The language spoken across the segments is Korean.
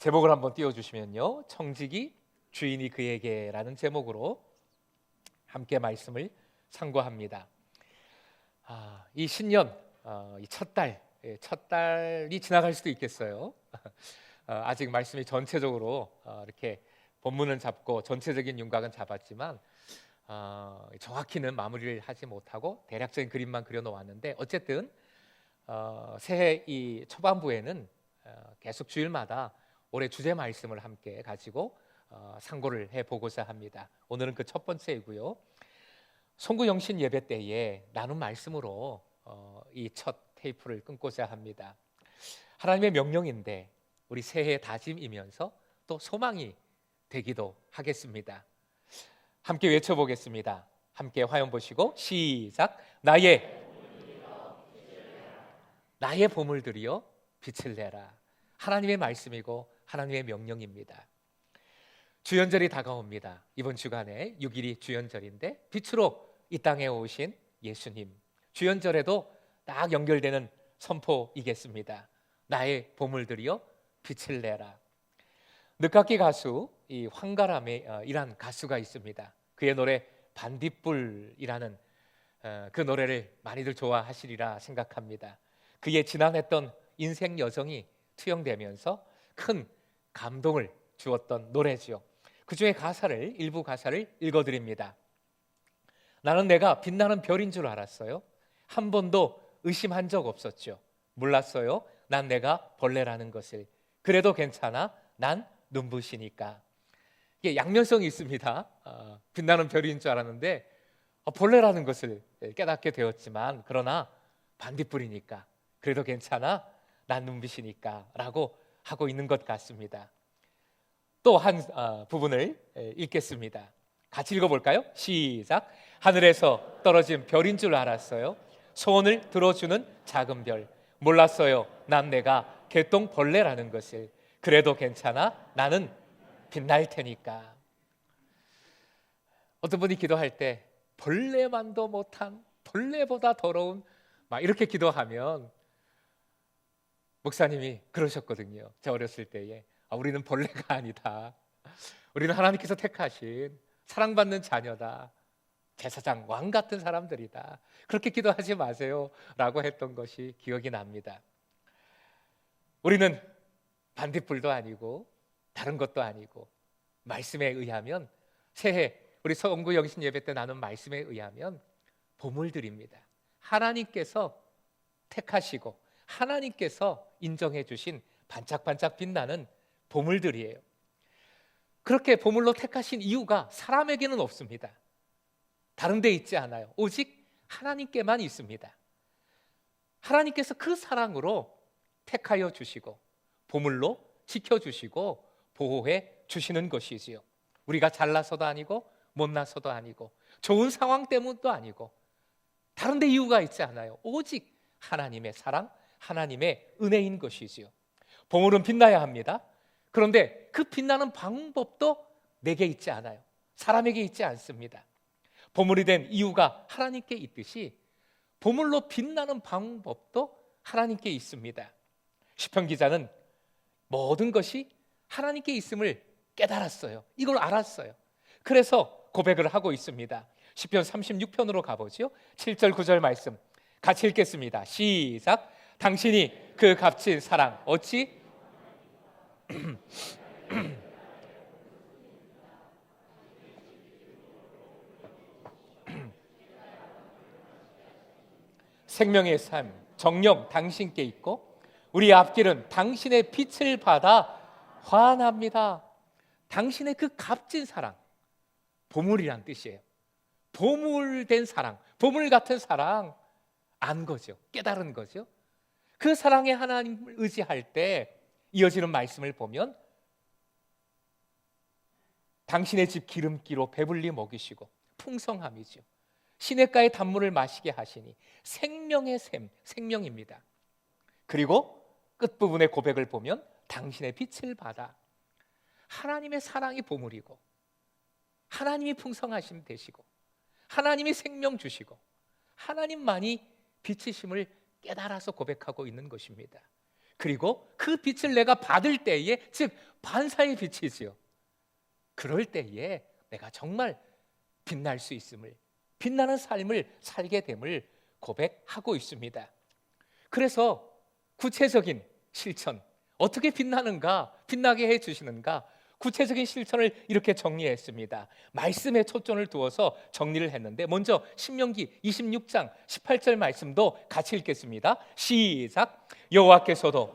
제목을 한번 띄워주시면요, 청지기 주인이 그에게라는 제목으로 함께 말씀을 상고합니다. 이 신년 이 첫 달이 지나갈 수도 있겠어요. 아직 말씀이 전체적으로 이렇게 본문은 잡고 전체적인 윤곽은 잡았지만 정확히는 마무리를 하지 못하고 대략적인 그림만 그려놓았는데, 어쨌든 새해 이 초반부에는 계속 주일마다 올해 주제 말씀을 함께 가지고 상고를 해보고자 합니다. 오늘은 그 첫 번째이고요. 송구영신 예배 때에 나눈 말씀으로 이 첫 테이프를 끊고자 합니다. 하나님의 명령인데 우리 새해 다짐이면서 또 소망이 되기도 하겠습니다. 함께 외쳐보겠습니다. 함께 화면 보시고 시작. 나의 보물들이여 빛을 내라. 하나님의 말씀이고 하나님의 명령입니다. 주연절이 다가옵니다. 이번 주간에 6일이 주연절인데 빛으로 이 땅에 오신 예수님, 주연절에도 딱 연결되는 선포이겠습니다. 나의 보물들이여 빛을 내라. 늦깎이 가수 이 황가람이라는 가수가 있습니다. 그의 노래 반딧불이라는 그 노래를 많이들 좋아하시리라 생각합니다. 그의 지난했던 인생 여정이 투영되면서 큰 감동을 주었던 노래죠. 그 중에 일부 가사를 읽어드립니다. 나는 내가 빛나는 별인 줄 알았어요. 한 번도 의심한 적 없었죠. 몰랐어요. 난 내가 벌레라는 것을. 그래도 괜찮아. 난 눈부시니까. 이게 양면성이 있습니다. 빛나는 별인 줄 알았는데 벌레라는 것을 깨닫게 되었지만, 그러나 반딧불이니까 그래도 괜찮아. 난 눈부시니까 라고 하고 있는 것 같습니다. 또 한 부분을 읽겠습니다. 같이 읽어볼까요? 시작. 하늘에서 떨어진 별인 줄 알았어요. 소원을 들어주는 작은 별. 몰랐어요. 난 내가 개똥벌레라는 것을. 그래도 괜찮아. 나는 빛날 테니까. 어떤 분이 기도할 때 벌레만도 못한, 벌레보다 더러운, 막 이렇게 기도하면, 목사님이 그러셨거든요. 제가 어렸을 때에 우리는 벌레가 아니다. 우리는 하나님께서 택하신 사랑받는 자녀다. 제사장, 왕 같은 사람들이다. 그렇게 기도하지 마세요 라고 했던 것이 기억이 납니다. 우리는 반딧불도 아니고 다른 것도 아니고, 말씀에 의하면, 새해 우리 성구영신 예배 때 나눈 말씀에 의하면 보물들입니다. 하나님께서 택하시고 하나님께서 인정해 주신 반짝반짝 빛나는 보물들이에요. 그렇게 보물로 택하신 이유가 사람에게는 없습니다. 다른 데 있지 않아요. 오직 하나님께만 있습니다. 하나님께서 그 사랑으로 택하여 주시고 보물로 지켜주시고 보호해 주시는 것이지요. 우리가 잘나서도 아니고 못나서도 아니고 좋은 상황 때문도 아니고 다른 데 이유가 있지 않아요. 오직 하나님의 사랑, 하나님의 은혜인 것이지요. 보물은 빛나야 합니다. 그런데 그 빛나는 방법도 내게 있지 않아요. 사람에게 있지 않습니다. 보물이 된 이유가 하나님께 있듯이 보물로 빛나는 방법도 하나님께 있습니다. 시편 기자는 모든 것이 하나님께 있음을 깨달았어요. 이걸 알았어요. 그래서 고백을 하고 있습니다. 시편 36편으로 가보죠. 7절 9절 말씀 같이 읽겠습니다. 시작. 당신이 그 값진 사랑 어찌 생명의 삶 정령 당신께 있고 우리 앞길은 당신의 빛을 받아 환합니다. 당신의 그 값진 사랑, 보물이란 뜻이에요. 보물된 사랑, 보물 같은 사랑 안 거죠. 깨달은 거죠. 그 사랑에 하나님을 의지할 때 이어지는 말씀을 보면 당신의 집 기름기로 배불리 먹이시고 풍성함이죠. 시냇가의 단물을 마시게 하시니 생명의 샘, 생명입니다. 그리고 끝부분의 고백을 보면 당신의 빛을 받아. 하나님의 사랑이 보물이고 하나님이 풍성하심 되시고 하나님이 생명 주시고 하나님만이 빛이심을 깨달아서 고백하고 있는 것입니다. 그리고 그 빛을 내가 받을 때에, 즉 반사의 빛이지요. 그럴 때에 내가 정말 빛날 수 있음을, 빛나는 삶을 살게 됨을 고백하고 있습니다. 그래서 구체적인 실천, 어떻게 빛나는가, 빛나게 해주시는가, 구체적인 실천을 이렇게 정리했습니다. 말씀에 초점을 두어서 정리를 했는데, 먼저 신명기 26장 18절 말씀도 같이 읽겠습니다. 시작. 여호와께서도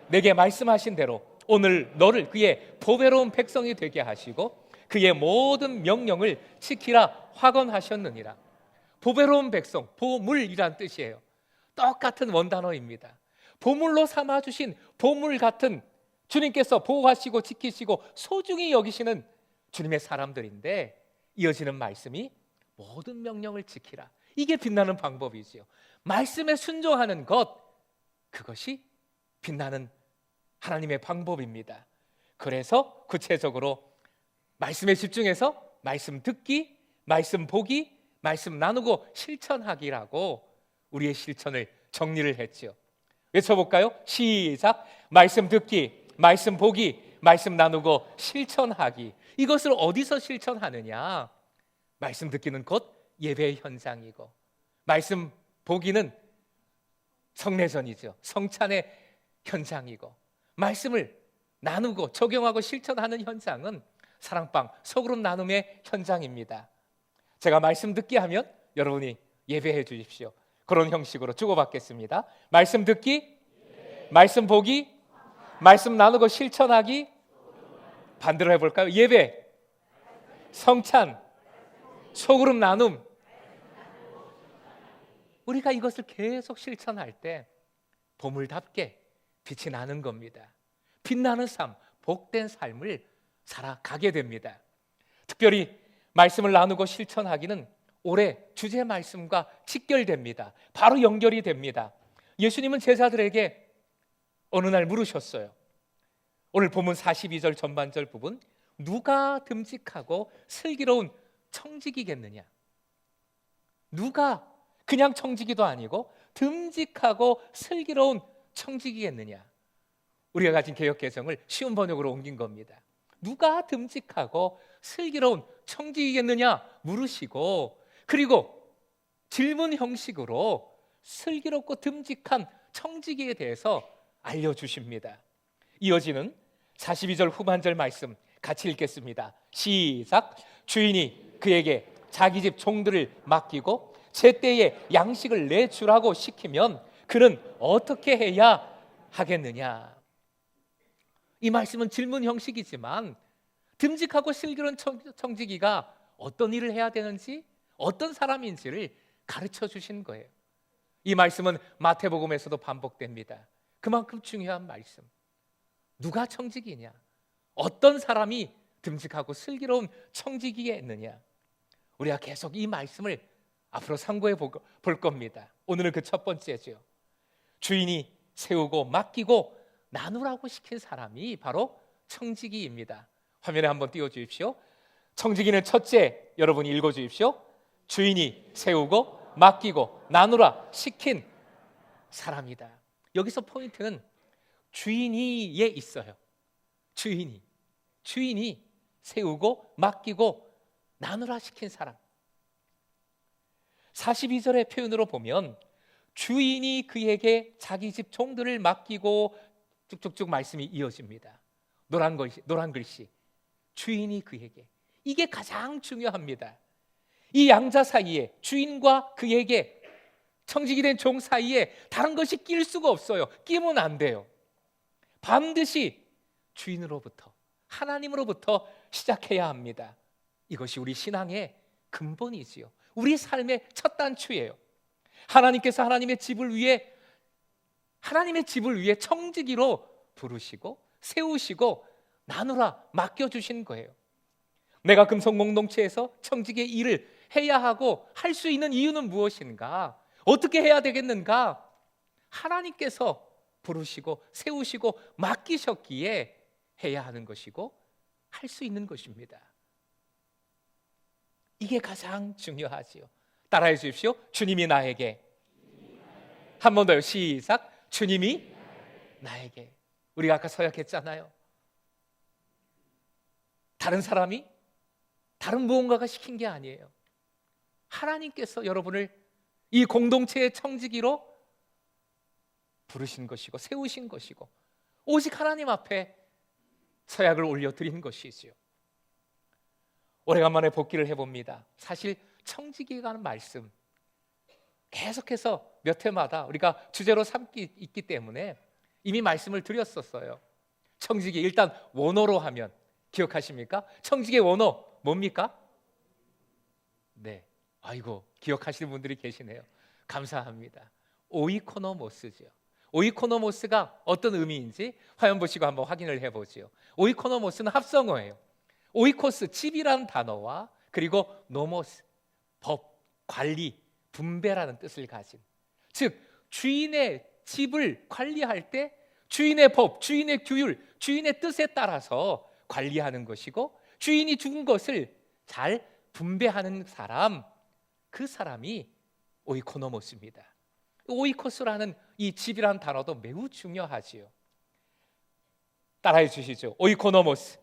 내게 말씀하신 대로 오늘 너를 그의 보배로운 백성이 되게 하시고 그의 모든 명령을 지키라 확언하셨느니라. 보배로운 백성, 보물이란 뜻이에요. 똑같은 원단어입니다. 보물로 삼아주신 보물 같은, 주님께서 보호하시고 지키시고 소중히 여기시는 주님의 사람들인데, 이어지는 말씀이 모든 명령을 지키라. 이게 빛나는 방법이지요. 말씀에 순종하는 것, 그것이 빛나는 하나님의 방법입니다. 그래서 구체적으로 말씀에 집중해서 말씀 듣기, 말씀 보기, 말씀 나누고 실천하기라고 우리의 실천을 정리를 했죠. 외쳐볼까요? 시작. 말씀 듣기, 말씀 보기, 말씀 나누고 실천하기. 이것을 어디서 실천하느냐? 말씀 듣기는 곧 예배의 현장이고, 말씀 보기는 성례전이죠. 성찬의 현장이고, 말씀을 나누고 적용하고 실천하는 현장은 사랑방, 소그룹 나눔의 현장입니다. 제가 말씀 듣기 하면 여러분이 예배해 주십시오. 그런 형식으로 주고받겠습니다. 말씀 듣기, 말씀 보기, 말씀 나누고 실천하기. 반대로 해볼까요? 예배, 성찬, 소그룹 나눔. 우리가 이것을 계속 실천할 때 보물답게 빛이 나는 겁니다. 빛나는 삶, 복된 삶을 살아가게 됩니다. 특별히 말씀을 나누고 실천하기는 올해 주제 말씀과 직결됩니다. 바로 연결이 됩니다. 예수님은 제자들에게 어느 날 물으셨어요. 오늘 본문 42절 전반절 부분, 누가 듬직하고 슬기로운 청지기겠느냐? 누가 그냥 청지기도 아니고 듬직하고 슬기로운 청지기겠느냐? 우리가 가진 개역 개성을 쉬운 번역으로 옮긴 겁니다. 누가 듬직하고 슬기로운 청지기겠느냐 물으시고, 그리고 질문 형식으로 슬기롭고 듬직한 청지기에 대해서 알려주십니다. 이어지는 42절 후반절 말씀 같이 읽겠습니다. 시작. 주인이 그에게 자기 집 종들을 맡기고 제때에 양식을 내주라고 시키면 그는 어떻게 해야 하겠느냐? 이 말씀은 질문 형식이지만 듬직하고 슬기로운 청지기가 어떤 일을 해야 되는지, 어떤 사람인지를 가르쳐 주신 거예요. 이 말씀은 마태복음에서도 반복됩니다. 그만큼 중요한 말씀. 누가 청지기냐? 어떤 사람이 듬직하고 슬기로운 청지기겠느냐? 우리가 계속 이 말씀을 앞으로 상고해 볼 겁니다. 오늘은 그 첫 번째죠. 주인이 세우고 맡기고 나누라고 시킨 사람이 바로 청지기입니다. 화면에 한번 띄워주십시오. 청지기는 첫째, 여러분이 읽어주십시오. 주인이 세우고 맡기고 나누라 시킨 사람이다. 여기서 포인트는 주인이에 있어요. 주인이 세우고 맡기고 나누라 시킨 사람. 42절의 표현으로 보면 주인이 그에게 자기 집 종들을 맡기고 쭉쭉쭉 말씀이 이어집니다. 노란 글씨 주인이 그에게. 이게 가장 중요합니다. 이 양자 사이에, 주인과 그에게, 청지기 된 종 사이에 다른 것이 낄 수가 없어요. 끼면 안 돼요. 반드시 주인으로부터, 하나님으로부터 시작해야 합니다. 이것이 우리 신앙의 근본이지요. 우리 삶의 첫 단추예요. 하나님께서 하나님의 집을 위해 청지기로 부르시고 세우시고 나누라 맡겨주신 거예요. 내가 금성 공동체에서 청지기의 일을 해야 하고 할 수 있는 이유는 무엇인가? 어떻게 해야 되겠는가? 하나님께서 부르시고 세우시고 맡기셨기에 해야 하는 것이고 할 수 있는 것입니다. 이게 가장 중요하지요. 따라해 주십시오. 주님이 나에게. 한 번 더요. 시작. 주님이 나에게. 우리가 아까 서약했잖아요. 다른 사람이, 다른 무언가가 시킨 게 아니에요. 하나님께서 여러분을 이 공동체의 청지기로 부르신 것이고 세우신 것이고 오직 하나님 앞에 서약을 올려드린 것이지요. 오래간만에 복기를 해봅니다. 사실 청지기가 하는 말씀 계속해서 몇 회마다 우리가 주제로 삼기 있기 때문에 이미 말씀을 드렸었어요. 청지기, 일단 원어로 하면 기억하십니까? 청지기의 원어 뭡니까? 네, 아이고 기억하시는 분들이 계시네요. 감사합니다. 오이코노모스죠. 오이코노모스가 어떤 의미인지 화면 보시고 한번 확인을 해보죠. 오이코노모스는 합성어예요. 오이코스, 집이라는 단어와 그리고 노모스, 법, 관리, 분배라는 뜻을 가진, 즉 주인의 집을 관리할 때 주인의 법, 주인의 규율, 주인의 뜻에 따라서 관리하는 것이고 주인이 준 것을 잘 분배하는 사람, 그 사람이 오이코노모스입니다. 오이코스라는 이 집이라는 단어도 매우 중요하지요. 따라해 주시죠. 오이코노모스.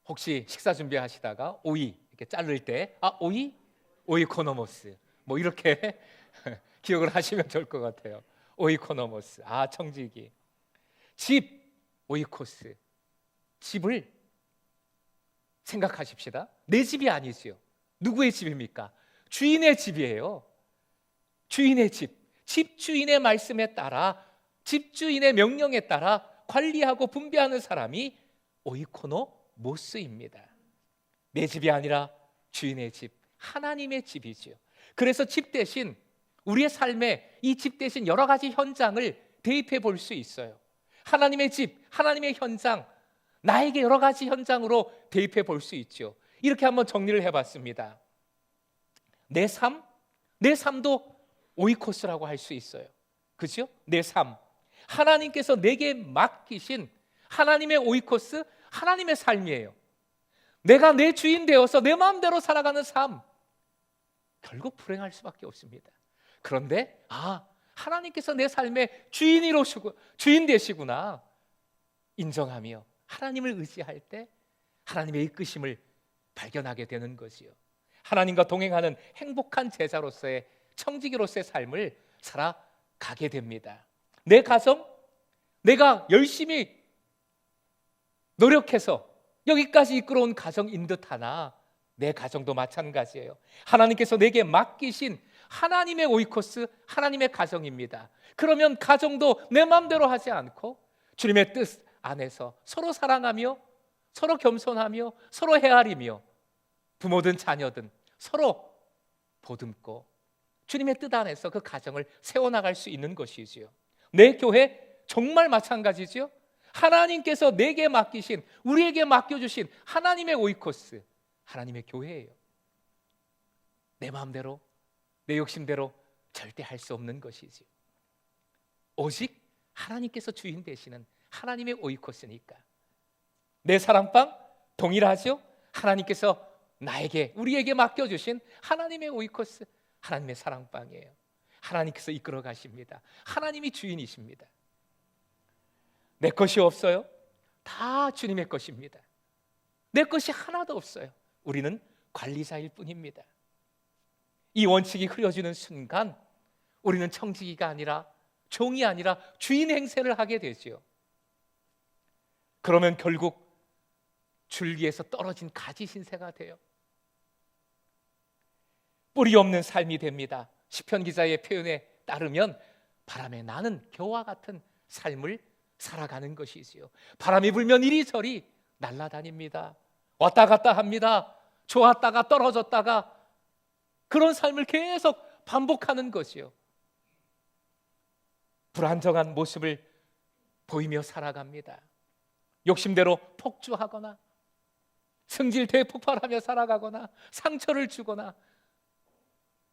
혹시 식사 준비하시다가 오이 이렇게 자를 때 오이? 오이코노모스. 뭐 이렇게 기억을 하시면 좋을 것 같아요. 오이코노모스. 청지기. 집, 오이코스. 집을 생각하십시다. 내 집이 아니지요. 누구의 집입니까? 주인의 집이에요. 주인의 집. 집주인의 말씀에 따라, 집주인의 명령에 따라 관리하고 분배하는 사람이 오이코노모스입니다. 내 집이 아니라 주인의 집, 하나님의 집이지요. 그래서 집 대신 우리의 삶에 이 집 대신 여러 가지 현장을 대입해 볼 수 있어요. 하나님의 집, 하나님의 현장, 나에게 여러 가지 현장으로 대입해 볼 수 있죠. 이렇게 한번 정리를 해봤습니다. 내 삶, 내 삶도 오이코스라고 할 수 있어요. 그죠? 내 삶, 하나님께서 내게 맡기신 하나님의 오이코스, 하나님의 삶이에요. 내가 내 주인 되어서 내 마음대로 살아가는 삶, 결국 불행할 수밖에 없습니다. 그런데 하나님께서 내 삶의 주인 되시구나 인정하며 하나님을 의지할 때 하나님의 이끄심을 발견하게 되는 것이요. 하나님과 동행하는 행복한 제자로서의, 청지기로서의 삶을 살아가게 됩니다. 내 가정, 내가 열심히 노력해서 여기까지 이끌어온 가정인 듯 하나 내 가정도 마찬가지예요. 하나님께서 내게 맡기신 하나님의 오이코스, 하나님의 가정입니다. 그러면 가정도 내 마음대로 하지 않고 주님의 뜻 안에서 서로 사랑하며 서로 겸손하며 서로 헤아리며 부모든 자녀든 서로 보듬고 주님의 뜻 안에서 그 가정을 세워나갈 수 있는 것이지요. 내 교회 정말 마찬가지죠. 하나님께서 내게 맡기신, 우리에게 맡겨주신 하나님의 오이코스, 하나님의 교회예요. 내 마음대로, 내 욕심대로 절대 할 수 없는 것이지. 오직 하나님께서 주인 되시는 하나님의 오이코스니까. 내 사랑방 동일하죠? 하나님께서 나에게, 우리에게 맡겨주신 하나님의 오이코스, 하나님의 사랑방이에요. 하나님께서 이끌어 가십니다. 하나님이 주인이십니다. 내 것이 없어요. 다 주님의 것입니다. 내 것이 하나도 없어요. 우리는 관리자일 뿐입니다. 이 원칙이 흐려지는 순간 우리는 청지기가 아니라, 종이 아니라 주인 행세를 하게 되죠. 그러면 결국 줄기에서 떨어진 가지 신세가 돼요. 뿌리 없는 삶이 됩니다. 시편 기자의 표현에 따르면 바람에 나는 겨와 같은 삶을 살아가는 것이지요. 바람이 불면 이리저리 날아다닙니다. 왔다 갔다 합니다. 좋았다가 떨어졌다가 그런 삶을 계속 반복하는 것이요. 불안정한 모습을 보이며 살아갑니다. 욕심대로 폭주하거나 승질 대폭발하며 살아가거나 상처를 주거나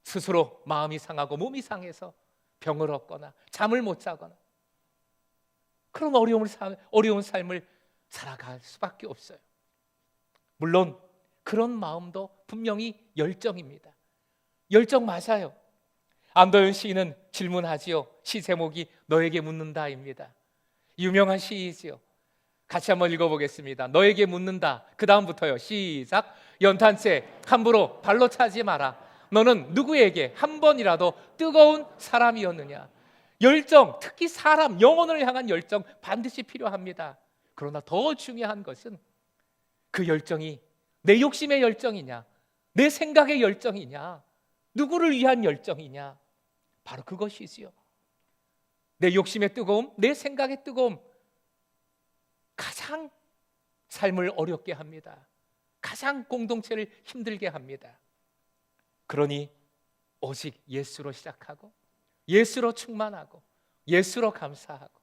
스스로 마음이 상하고 몸이 상해서 병을 얻거나 잠을 못 자거나 그런 어려운 삶을 살아갈 수밖에 없어요. 물론 그런 마음도 분명히 열정입니다. 열정 맞아요. 안도현 시인은 질문하지요. 시 제목이 너에게 묻는다입니다. 유명한 시이지요. 같이 한번 읽어보겠습니다. 너에게 묻는다. 그 다음부터요. 시작. 연탄재 함부로 발로 차지 마라. 너는 누구에게 한 번이라도 뜨거운 사람이었느냐. 열정, 특히 사람, 영혼을 향한 열정 반드시 필요합니다. 그러나 더 중요한 것은 그 열정이 내 욕심의 열정이냐, 내 생각의 열정이냐, 누구를 위한 열정이냐. 바로 그것이지요. 내 욕심의 뜨거움, 내 생각의 뜨거움, 가장 삶을 어렵게 합니다. 가장 공동체를 힘들게 합니다. 그러니 오직 예수로 시작하고 예수로 충만하고 예수로 감사하고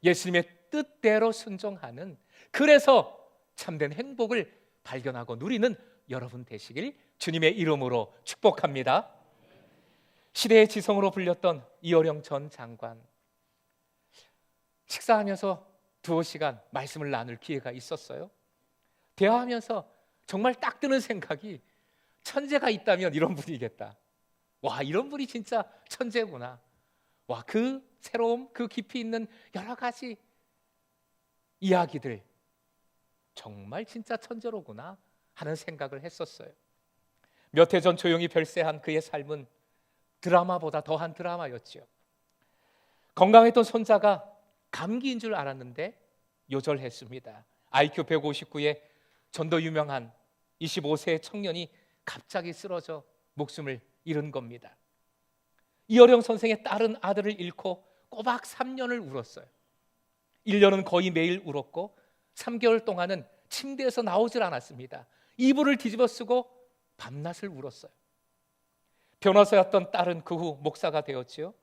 예수님의 뜻대로 순종하는, 그래서 참된 행복을 발견하고 누리는 여러분 되시길 주님의 이름으로 축복합니다. 시대의 지성으로 불렸던 이어령 전 장관, 식사하면서 두어 시간 말씀을 나눌 기회가 있었어요. 대화하면서 정말 딱 드는 생각이, 천재가 있다면 이런 분이겠다. 와, 이런 분이 진짜 천재구나. 와, 그 새로움, 그 깊이 있는 여러 가지 이야기들, 정말 진짜 천재로구나 하는 생각을 했었어요. 몇 해 전 조용히 별세한 그의 삶은 드라마보다 더한 드라마였지요. 건강했던 손자가 감기인 줄 알았는데 요절했습니다. IQ 159의 전도 유명한 25세의 청년이 갑자기 쓰러져 목숨을 잃은 겁니다. 이어령 선생의 딸은 아들을 잃고 꼬박 3년을 울었어요. 1년은 거의 매일 울었고 3개월 동안은 침대에서 나오질 않았습니다. 이불을 뒤집어 쓰고 밤낮을 울었어요. 변호사였던 딸은 그 후 목사가 되었지요.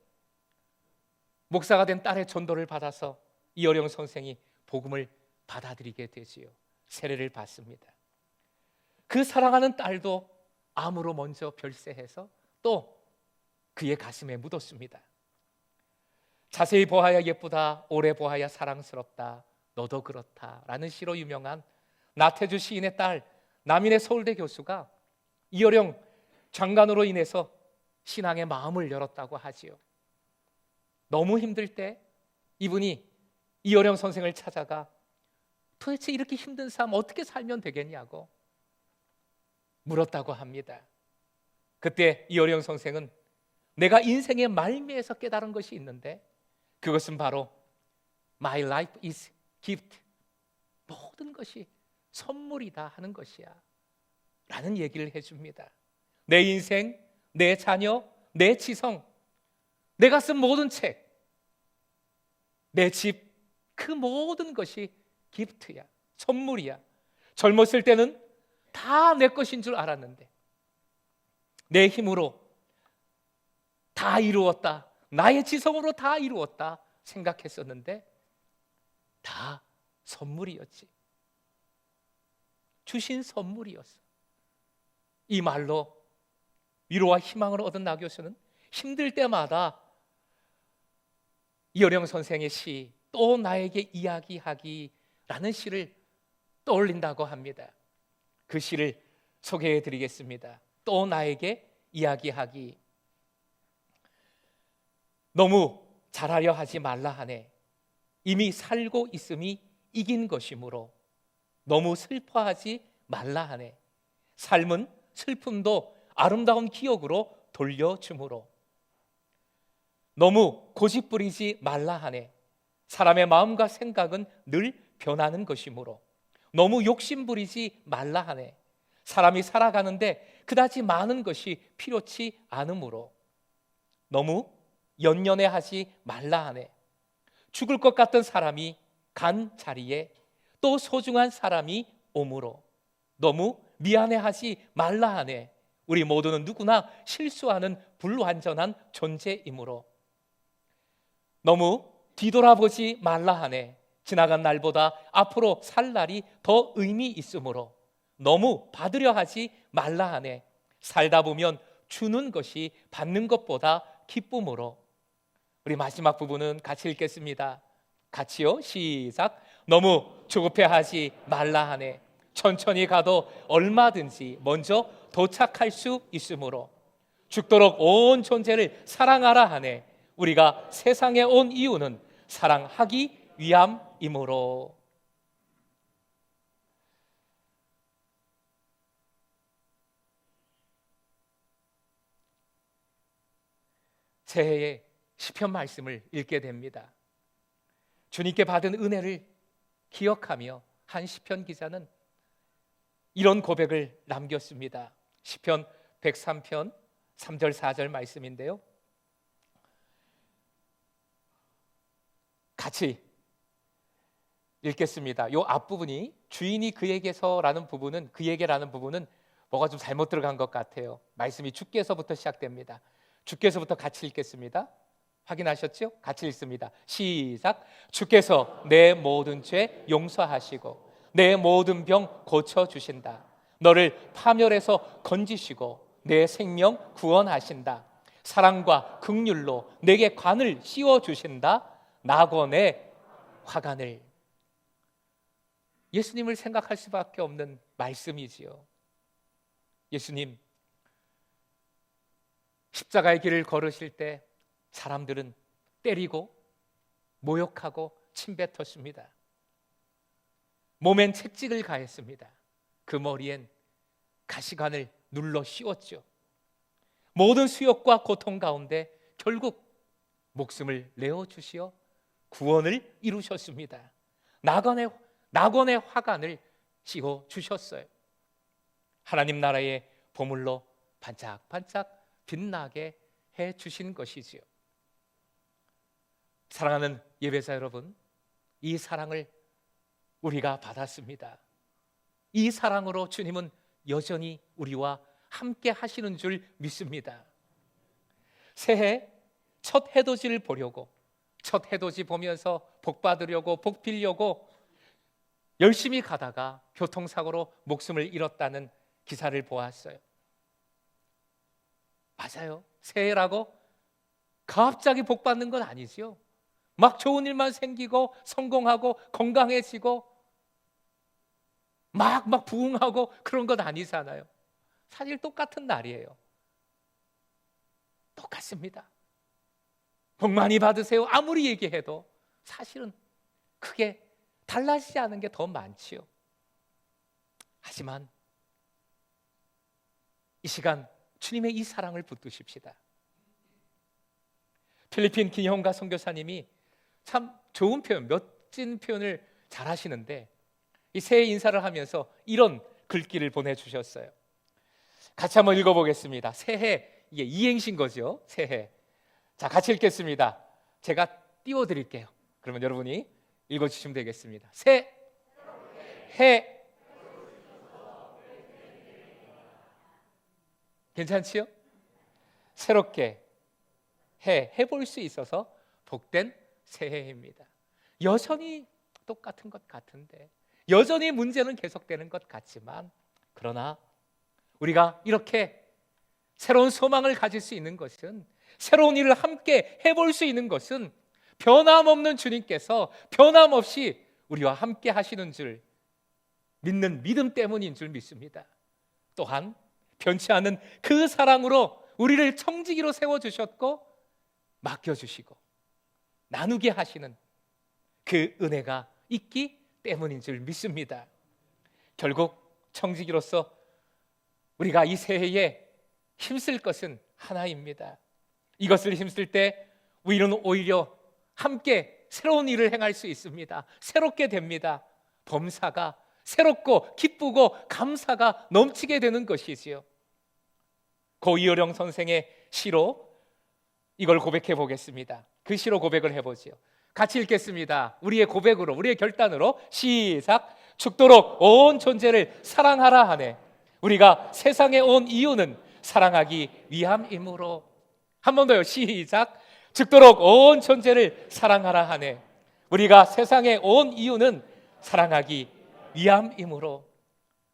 목사가 된 딸의 전도를 받아서 이어령 선생이 복음을 받아들이게 되지요. 세례를 받습니다. 그 사랑하는 딸도 암으로 먼저 별세해서 또 그의 가슴에 묻었습니다. 자세히 보아야 예쁘다, 오래 보아야 사랑스럽다, 너도 그렇다 라는 시로 유명한 나태주 시인의 딸 남인의 서울대 교수가 이어령 장관으로 인해서 신앙의 마음을 열었다고 하지요. 너무 힘들 때 이분이 이어령 선생을 찾아가 도대체 이렇게 힘든 삶 어떻게 살면 되겠냐고 물었다고 합니다. 그때 이어령 선생은 내가 인생의 말미에서 깨달은 것이 있는데 그것은 바로 My life is gift, 모든 것이 선물이다 하는 것이야 라는 얘기를 해줍니다. 내 인생, 내 자녀, 내 지성, 내가 쓴 모든 책, 내 집, 그 모든 것이 기프트야, 선물이야. 젊었을 때는 다 내 것인 줄 알았는데 내 힘으로 다 이루었다, 나의 지성으로 다 이루었다 생각했었는데 다 선물이었지. 주신 선물이었어. 이 말로 위로와 희망을 얻은 나 교수는 힘들 때마다 이어령 선생의 시, 또 나에게 이야기하기라는 시를 떠올린다고 합니다. 그 시를 소개해 드리겠습니다. 또 나에게 이야기하기. 너무 잘하려 하지 말라 하네. 이미 살고 있음이 이긴 것이므로 너무 슬퍼하지 말라 하네. 삶은 슬픔도 아름다운 기억으로 돌려주므로 너무 고집부리지 말라 하네. 사람의 마음과 생각은 늘 변하는 것이므로 너무 욕심부리지 말라 하네. 사람이 살아가는데 그다지 많은 것이 필요치 않으므로 너무 연연해하지 말라 하네. 죽을 것 같던 사람이 간 자리에 또 소중한 사람이 오므로 너무 미안해하지 말라 하네. 우리 모두는 누구나 실수하는 불완전한 존재이므로 너무 뒤돌아보지 말라 하네. 지나간 날보다 앞으로 살 날이 더 의미 있으므로 너무 받으려 하지 말라 하네. 살다 보면 주는 것이 받는 것보다 기쁨으로. 우리 마지막 부분은 같이 읽겠습니다. 같이요, 시작. 너무 조급해하지 말라 하네. 천천히 가도 얼마든지 먼저 도착할 수 있으므로 죽도록 온 존재를 사랑하라 하네. 우리가 세상에 온 이유는 사랑하기 위함이므로. 새해에 시편 말씀을 읽게 됩니다. 주님께 받은 은혜를 기억하며 한 시편 기자는 이런 고백을 남겼습니다. 시편 103편 3절 4절 말씀인데요, 같이 읽겠습니다. 이 앞부분이 주인이 그에게서라는 부분은, 그에게라는 부분은 뭐가 좀 잘못 들어간 것 같아요. 말씀이 주께서부터 시작됩니다. 주께서부터 같이 읽겠습니다. 확인하셨죠? 같이 읽습니다. 시작. 주께서 내 모든 죄 용서하시고 내 모든 병 고쳐주신다. 너를 파멸에서 건지시고 내 생명 구원하신다. 사랑과 긍휼로 내게 관을 씌워주신다. 낙원의 화관을. 예수님을 생각할 수밖에 없는 말씀이지요. 예수님 십자가의 길을 걸으실 때 사람들은 때리고 모욕하고 침뱉었습니다. 몸엔 채찍을 가했습니다. 그 머리엔 가시관을 눌러 씌웠죠. 모든 수욕과 고통 가운데 결국 목숨을 내어주시어 구원을 이루셨습니다. 낙원의 화관을 씌워 주셨어요. 하나님 나라의 보물로 반짝반짝 빛나게 해 주신 것이지요. 사랑하는 예배자 여러분, 이 사랑을 우리가 받았습니다. 이 사랑으로 주님은 여전히 우리와 함께 하시는 줄 믿습니다. 새해 첫 해돋이를 보려고, 첫 해돋이 보면서 복 받으려고, 복 빌려고 열심히 가다가 교통사고로 목숨을 잃었다는 기사를 보았어요. 맞아요. 새해라고 갑자기 복 받는 건 아니지요. 막 좋은 일만 생기고 성공하고 건강해지고 막 부흥하고 그런 건 아니잖아요. 사실 똑같은 날이에요. 똑같습니다. 복 많이 받으세요 아무리 얘기해도 사실은 크게 달라지지 않은 게 더 많지요. 하지만 이 시간 주님의 이 사랑을 붙드십시다. 필리핀 김형가 선교사님이 참 좋은 표현, 멋진 표현을 잘 하시는데 이 새해 인사를 하면서 이런 글귀를 보내주셨어요. 같이 한번 읽어보겠습니다. 새해, 이게 이행시인 거죠. 새해. 자, 같이 읽겠습니다. 제가 띄워드릴게요. 그러면 여러분이 읽어주시면 되겠습니다. 새해. 괜찮지요? 새롭게 해볼 수 있어서 복된 새해입니다. 여전히 똑같은 것 같은데, 여전히 문제는 계속되는 것 같지만, 그러나 우리가 이렇게 새로운 소망을 가질 수 있는 것은, 새로운 일을 함께 해볼 수 있는 것은 변함없는 주님께서 변함없이 우리와 함께 하시는 줄 믿는 믿음 때문인 줄 믿습니다. 또한 변치 않은 그 사랑으로 우리를 청지기로 세워주셨고 맡겨주시고 나누게 하시는 그 은혜가 있기 때문인 줄 믿습니다. 결국 청지기로서 우리가 이 새해에 힘쓸 것은 하나입니다. 이것을 힘쓸 때 우리는 오히려 함께 새로운 일을 행할 수 있습니다. 새롭게 됩니다. 범사가 새롭고 기쁘고 감사가 넘치게 되는 것이지요. 고 이어령 선생의 시로 이걸 고백해 보겠습니다. 그 시로 고백을 해보지요. 같이 읽겠습니다. 우리의 고백으로, 우리의 결단으로 시작. 죽도록 온 존재를 사랑하라 하네. 우리가 세상에 온 이유는 사랑하기 위함이므로. 한 번 더요. 시작. 죽도록 온 존재를 사랑하라 하네. 우리가 세상에 온 이유는 사랑하기 위함이므로.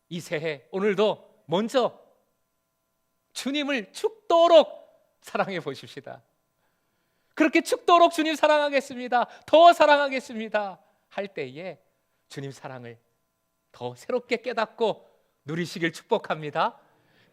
이 새해 오늘도 먼저 주님을 죽도록 사랑해 보십시다. 그렇게 죽도록 주님 사랑하겠습니다, 더 사랑하겠습니다 할 때에 주님 사랑을 더 새롭게 깨닫고 누리시길 축복합니다.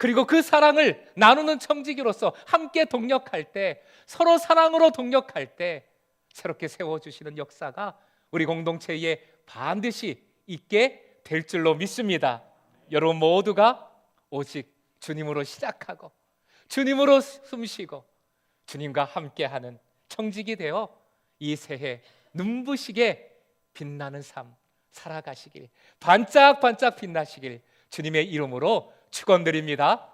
그리고 그 사랑을 나누는 청지기로서 함께 동력할 때, 서로 사랑으로 동력할 때 새롭게 세워주시는 역사가 우리 공동체에 반드시 있게 될 줄로 믿습니다. 여러분 모두가 오직 주님으로 시작하고 주님으로 숨쉬고 주님과 함께하는 청직이 되어 이 새해 눈부시게 빛나는 삶 살아가시길, 반짝반짝 빛나시길 주님의 이름으로 축원드립니다.